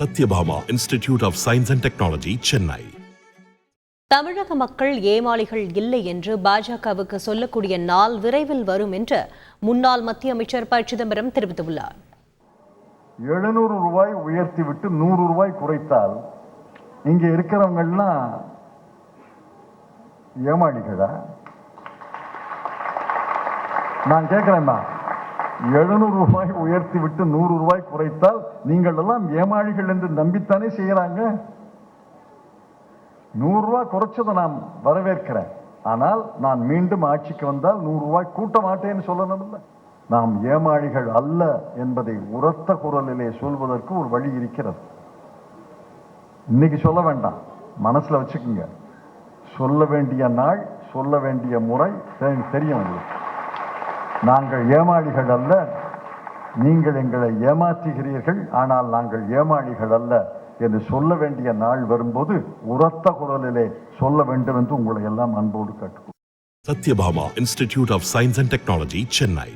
Satyabhama Institute of Science and Technology, Chennai. தமிழக மக்கள் ஏமாளிகள் இல்லை என்று பாஜகவுக்கு சொல்லக்கூடிய நாள் விரைவில் வரும் என்று முன்னாள் மத்திய அமைச்சர் ப. சிதம்பரம் தெரிவித்துள்ளார். 700 ரூபாய் உயர்த்திவிட்டு 100 ரூபாய் குறைத்தால் இங்க இருக்கிறவங்க எல்லாம் ஏமாளிகளா? நான் கேட்கிறேன், 700 ரூபாய் உயர்த்தி விட்டு 100 ரூபாய் குறைத்தால் நீங்கள் எல்லாம் ஏமாளிகள் என்று நம்பித்தானே செய்யறாங்க. 100 ரூபாய் குறைச்சதை நான் வரவேற்கிறேன். ஆனால் நான் மீண்டும் ஆட்சிக்கு வந்தால் 100 ரூபாய் கூட்ட மாட்டேன்னு சொல்லணும். நாம் ஏமாளிகள் அல்ல என்பதை உரத்த குரலிலே சொல்வதற்கு ஒரு வழி இருக்கிறது. இன்னைக்கு சொல்ல வேண்டாம், மனசுல வச்சுக்கோங்க. சொல்ல வேண்டிய நாள், சொல்ல வேண்டிய முறை தெரியும் உங்களுக்கு. நாங்கள் ஏமாளிகள் அல்ல, நீங்கள் எங்களை ஏமாற்றுகிறீர்கள், ஆனால் நாங்கள் ஏமாளிகள் அல்ல என்று சொல்ல வேண்டிய நாள் வரும்போது உரத்த குரலிலே சொல்ல வேண்டும் என்று உங்களை எல்லாம் அன்போடு கேட்டுக்கொள்கிறேன். Sathyabama Institute of Science and Technology, Chennai.